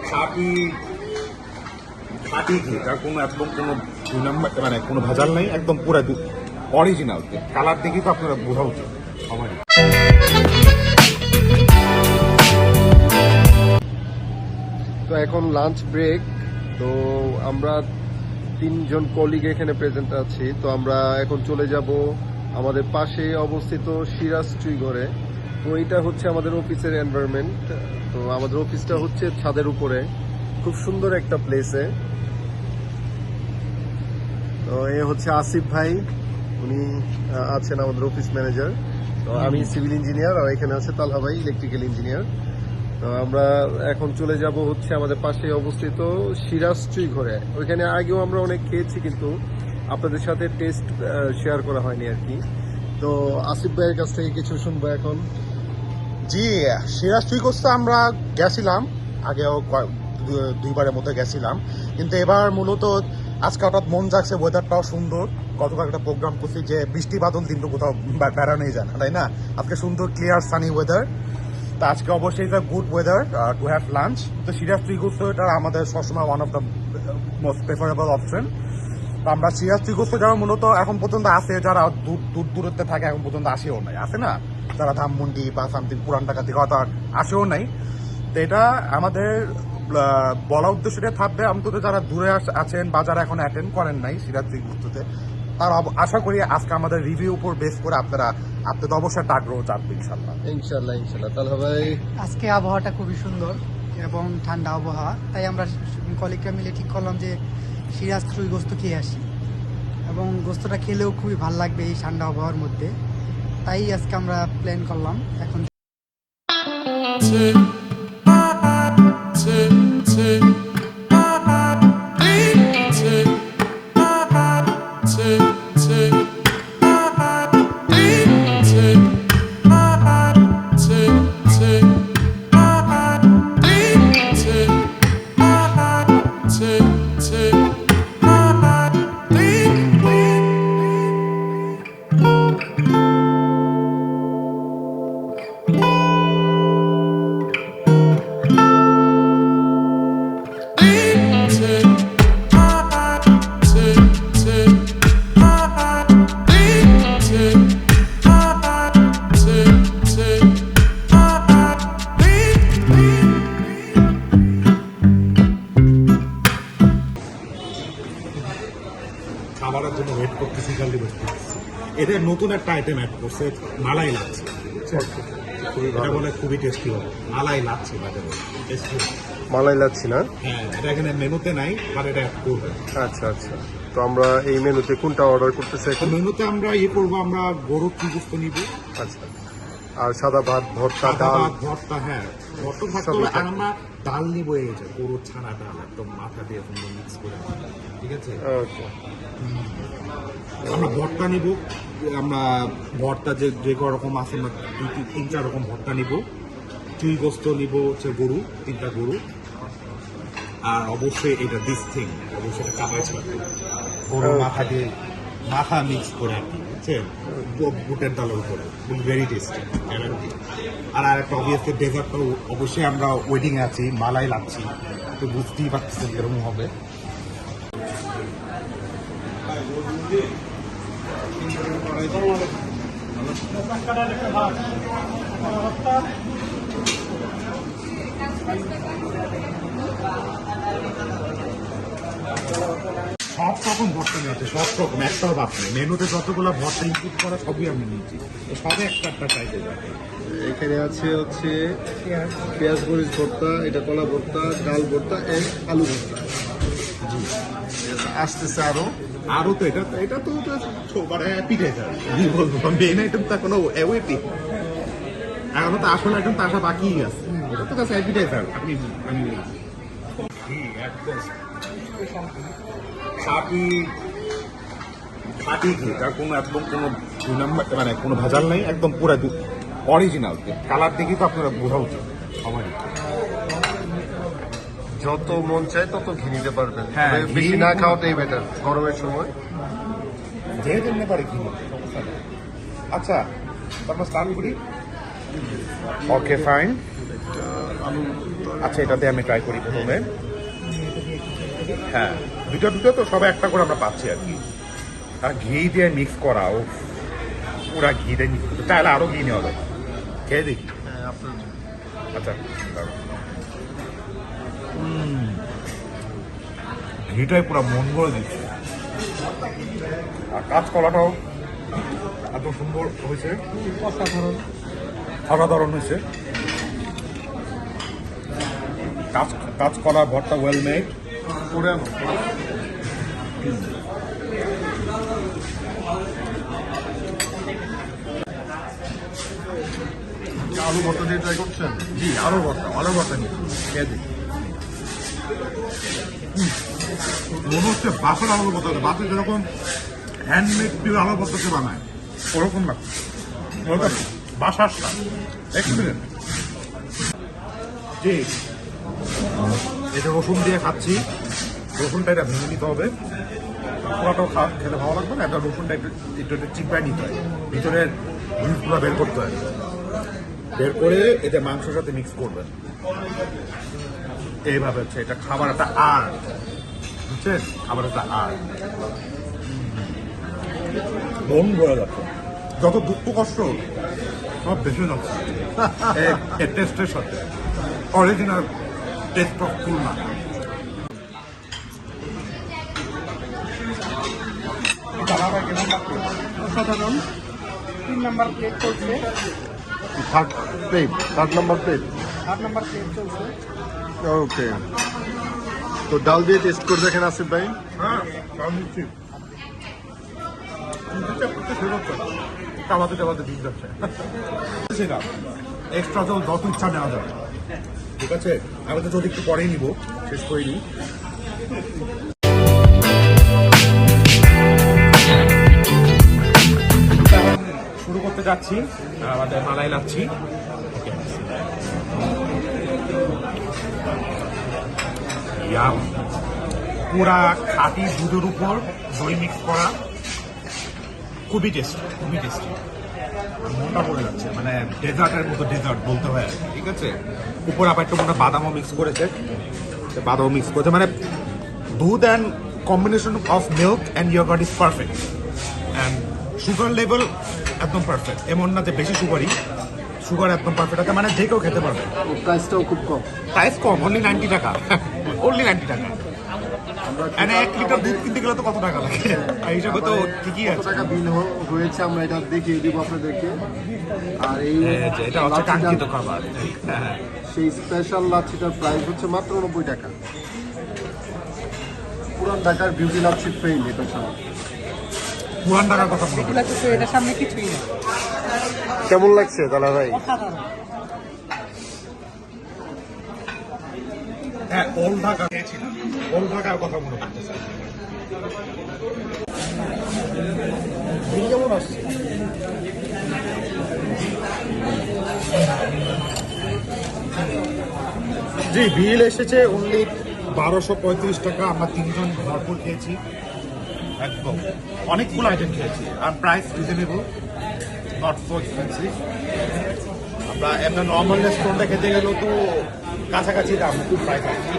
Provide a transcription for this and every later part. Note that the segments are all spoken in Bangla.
খাঁটি খাঁটি ঘি, তার কোনো একদম কোনো দুই নম্বর মানে কোনো ভেজাল নেই, একদম পুরো অরিজিনাল। কালার দেখি তো আপনারা বোঝা উচিত সবাই। তো এখন লাঞ্চ ব্রেক। তো আমরা 3 জন কলিগ এখানে প্রেজেন্ট আছি। তো আমরা এখন চলে যাব আমাদের পাশে অবস্থিত সিরাজ ট্রিঘরে। তো এটা হচ্ছে আমাদের অফিসের এনভায়রনমেন্ট। তো আমাদের অফিসটা হচ্ছে ছাদের উপরে, খুব সুন্দর একটা প্লেসে। তো এ হচ্ছে আসিফ ভাই, উনি আছেন আমাদের অফিস ম্যানেজার। তো আমি সিভিল ইঞ্জিনিয়ার, আর এখানে আছে তালহা ভাই, ইলেকট্রিক্যাল ইঞ্জিনিয়ার। তো আমরা এখন চলে যাব হচ্ছে আমাদের পাশে অবস্থিত সিরাজ ট্রিঘরে। ওইখানে আগেও আমরা অনেক খেয়েছি, কিন্তু আপনাদের সাথে টেস্ট শেয়ার করা হয়নি আর কি। তো আসিফ ভাইয়ের কাছ থেকে কিছু শুনবো এখন। জি, সিরাজ ট্রিঘরে আমরা গেছিলাম, আগেও দুইবারের মধ্যে গেছিলাম, কিন্তু এবার মূলত আজকে হঠাৎ মন যাচ্ছে, ওয়েদারটাও সুন্দর। গতকাল একটা প্রোগ্রাম করছি যে বৃষ্টি বাদল দিন তো কোথাও বেড়ানোই যায় না, তাই না? আজকে সুন্দর ক্লিয়ার সানি ওয়েদার। তো আজকে অবশ্যই good weather to have lunch. তো সিরাজ ট্রিঘরে এটা আমাদের সবসময় one of the most preferable option. তো আমরা সিরাজ ট্রিঘরে যারা মূলত এখন পর্যন্ত আছে, যারা দূরত্বে থাকে এখন পর্যন্ত আসেও নাই, আছে না, যারা ধানমন্ডি বা সামথিং পুরান ঢাকা থেকে হয়তো আসেও নাই। তো এটা আমাদের বলা উদ্দেশ্যটা থাকবে অন্তত যারা দূরে আছেন বা যারা এখন অ্যাটেন্ড করেন নাই সিরাজ ট্রিঘরে, তার আশা করি আজকে আমাদের রিভিউ উপর বেস করে আপনাদের অবশ্যই একটা আগ্রহ চাপবে ইনশাল্লাহ। ইনশাল্লাহ। তাহলে ভাই, আজকে আবহাওয়াটা খুবই সুন্দর এবং ঠান্ডা আবহাওয়া, তাই আমরা কলিগরা মিলে ঠিক করলাম যে সিরাজ ট্রিঘরে খেয়ে আসি, এবং গোস্তটা খেলেও খুবই ভালো লাগবে এই ঠান্ডা আবহাওয়ার মধ্যে। তাই আজকে আমরা প্ল্যান করলাম এখন। খাবারের জন্য ওয়েট করতেছি, জলদি ওয়েট করতেছি। এদের নতুন একটা আইটেম অ্যাড করছে, মালাই লাচ্ছি। এটা বলে খুবই টেস্টি হবে, মালাই লাচ্ছি। মালাই লাচ্ছি না? হ্যাঁ, এটা এখানে মেনুতে নাই, বাট এটা অ্যাড করবে। আচ্ছা। তো আমরা এই মেনুতে কোনটা অর্ডার করতেছি এখন? মেনুতে আমরা করবো, আমরা গরুর ত্রিভুজ নিব। আচ্ছা, আর সাদা ভাত, ভর্তা, ডাল। ভর্তা, হ্যাঁ ভর্তা থাকতে হবে। আর আমরা ডাল নিবো, এই যে গরুর ছানা ডাল, একদম মাথা দিয়ে সুন্দর মিক্স করে, ঠিক আছে? ওকে। আমরা ভর্তা নিব, আমরা ভর্তা যে রকম আছে, আমরা 3-4 রকম ভর্তা নিব। চুই গোস্ত নিব হচ্ছে গরু, 3টা গরু। আর অবশ্যই এটা দিস থিং, অবশ্যই এটা কাবাই ছাড়বে, গরুর মাথা দিয়ে মাথা মিক্স করে আর কি, বুঝছেন, বুটের ডালের উপরে, ভেরি টেস্টি গ্যারান্টি। আর একটা অবভিয়াসলি ডেজার্টটাও অবশ্যই আমরা ওয়েডিং এ আছি, মালাই লাগছি, তো বুঝতেই পারতেছেন এরকম হবে। সব রকম ভর্তা নিয়েছে, সব রকম, একটাও বাদ নেই। মেনুতে যতগুলো ভর্তা ইনক্লুড করা সবই আমি নিয়েছি, সবে একটা চাইতে যাবে। এখানে আছে হচ্ছে পেঁয়াজ মরিচ ভর্তা, এটা কলা ভর্তা, ডাল ভর্তা, আলু ভর্তা। জি, আসতেছে আরো তো এটা তো মানে পিঠেজার, কি বলবো, মেন আইটেম তো এখনো ওয়েটিং, এখনো তো আসল আইটেম তো আসা বাকি আছে। এটা তো জাস্ট অ্যাপিটাইজার। আমি একদম খাঁটি ঘি, তার কোনো একদম কোনো দুই নম্বর মানে কোনো ভেজাল নেই, একদম পুরো অরিজিনাল। কালার দেখি তো আপনারা বোঝা উচিত সবারই। যত মন চায় তত ঘি নিতে পারবেন, হ্যাঁ, বেশি না খাওয়াটাই বেটার গরমের সময়। যেহেতু নিতে পারে ঘি, সমস্যা নেই। আচ্ছা, আমরা স্টার্ট করি। ওকে, ফাইন। আলু আচ্ছা, এটাতে আমি ট্রাই করি প্রথমে। হ্যাঁ, দুটো তো সবাই একটা করে আমরা পাচ্ছি আর কি। আর ঘি দিয়ে মিক্স করা, ও পুরা ঘি দিয়ে মিক্স করতে চাইলে আরো ঘি নেওয়া যায়। খেয়ে দেখি। হ্যাঁ, আপনার আচ্ছা, দাঁড়াও। ঘিটাই পুরো মন ভরে দিচ্ছে। আর কাঁচকলাটাও এত সুন্দর হয়েছে, অসাধারণ হয়েছে। কাঁচকলা ভর্তা ওয়েল মেড করে আনো। আলু ভর্তা দিয়ে ট্রাই করছেন? জি, আলুর ভর্তা নিয়ে খেয়ে দিই। মনে হচ্ছে বাসার আলুর ভর্তা, বাসে যেরকম হ্যান্ডমেড পিওর আলুর ভর্তাকে বানায় ওরকম না, ওরকম বাসার স্বাদ এক্সপিরিয়েন্স। জি, এটা রসুন দিয়ে খাচ্ছি। রসুনটা এটা ভেঙে নিতে হবে, পুরাটাও খেতে ভালো লাগবে না। এটা রসুনটা একটু একটু চিপড়ায় নিতে হয়, ভিতরের পুরো বের করতে হয়। বের করে এটা মাংসের সাথে মিক্স করবেন। এইভাবে হচ্ছে এটা খাবার একটা আর্ট, বুঝছেন? খাবার একটা আর্ট। মন ভরে যাচ্ছে, যত দুঃখ কষ্ট সব বেশি যাচ্ছে এই টেস্টের সাথে। Original taste of Khulna. অসাধারণ। 3 নাম্বার প্লেট চলছে, third number plate. 8 number plate চলছে। ওকে, তো ডাল দিয়ে টেস্ট করে দেখেন আসিফ ভাই। হ্যাঁ, নিচ্ছি। চাবাতে চাবাতে ঠিক যাচ্ছে। এক্সট্রা জল যত ইচ্ছা নেওয়া যাবে, ঠিক আছে? আমি তো যদি একটু পরেই নিব, শেষ করে নিই। শুরু করতে যাচ্ছি আমাদের মালাই লাচ্ছি। পুরা খাঁটি দুধের উপর দই মিক্স করা, খুবই টেস্টি, খুবই টেস্টি। মনটা পড়ে যাচ্ছে, মানে ডেজার্টের মতো ডেজার্ট বলতে হয়, ঠিক আছে? উপর আবার একটু মনে বাদামও মিক্স করেছে, বাদামও মিক্স করেছে, মানে দুধ and combination of milk and yogurt is perfect. And sugar level একদম পারফেক্ট, এমন না যে বেশি সুগারই, সুগার একদম পারফেক্ট আছে, মানে যে কেউ খেতে পারবে। প্রাইসটাও খুব কম। প্রাইস কম, অনলি 90 টাকা, অনলি 90 টাকা। মানে 1 লিটার দুধ কিনতে গেলে তো কত টাকা লাগে, এই হিসাবে তো ঠিকই কত আছে। টাকা বিল হয়েছে আমরা এটা দেখিয়ে দিব আপনাদেরকে। আর এই এটা হচ্ছে লাচ্ছিটার- কাঙ্ক্ষিত খাবার। হ্যাঁ, সেই স্পেশাল লাচ্ছিটার প্রাইস হচ্ছে মাত্র 90 টাকা। পুরান ঢাকার বিউটি লাচ্ছি ফেইল এটার সামনে। পুরান টাকার কথা বলবো। এগুলা তো এটার সামনে কিছুই না। কেমন লাগছে দালা ভাই? অসাধারণ। হ্যাঁ, ওল্ড ঢাকা খেয়েছিলাম, ওল্ড ঢাকার কথা মনে পড়তেছে। কেমন আসছে? জি, বিল এসেছে অনলি 1235 টাকা। আমরা 3 জন ভরপুর খেয়েছি, একদম অনেকগুলো আইটেম খেয়েছি। আর price reasonable, not so expensive. আমরা এমনি নর্মাল রেস্টুরেন্টে খেতে গেলেও তো কাছাকাছি দাম, খুব প্রাইস আছে।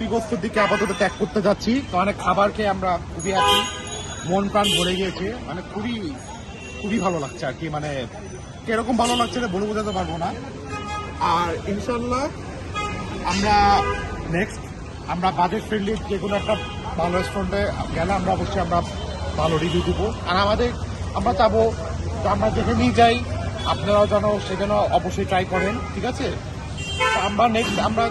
বিগস্তর দিকে আপাতত ত্যাগ করতে যাচ্ছি, কারণ খাবার খেয়ে আমরা খুবই হ্যাপি, মন প্রাণ ভরে গিয়েছে, মানে খুবই খুবই ভালো লাগছে আর কি। মানে কিরকম ভালো লাগছে বলে বোঝাতে পারবো না। আর ইনশাল্লাহ আমরা নেক্সট আমরা বাজেট ফ্রেন্ডলি যে কোনো একটা ভালো রেস্টুরেন্টে গেলে আমরা অবশ্যই আমরা ভালো রিভিউ দেবো। আর আমরা চাবো যে আমরা যেখানেই যাই আপনারাও যেন সেখানে অবশ্যই ট্রাই করেন, ঠিক আছে? তো আমরা নেক্সট আমরা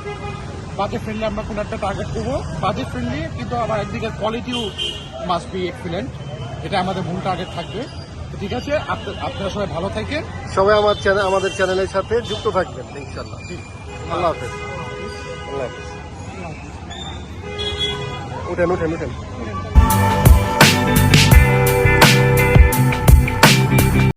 বাজেট ফ্রেন্ডলি আমরা কোনো একটা টার্গেট করবো, বাজেট ফ্রেন্ডলি কিন্তু আবার একদিকে কোয়ালিটিও মাস্ট বি এক্সিলেন্ট, এটা আমাদের মূল টার্গেট থাকবে। তো ঠিক আছে, আপনারা সবাই ভালো থাকেন। সবাই আমাদের চ্যানেলের সাথে যুক্ত থাকবেন ইনশাল্লাহ। আল্লাহ হাফেজ। আল্লাহ হাফেজ। উঠেন।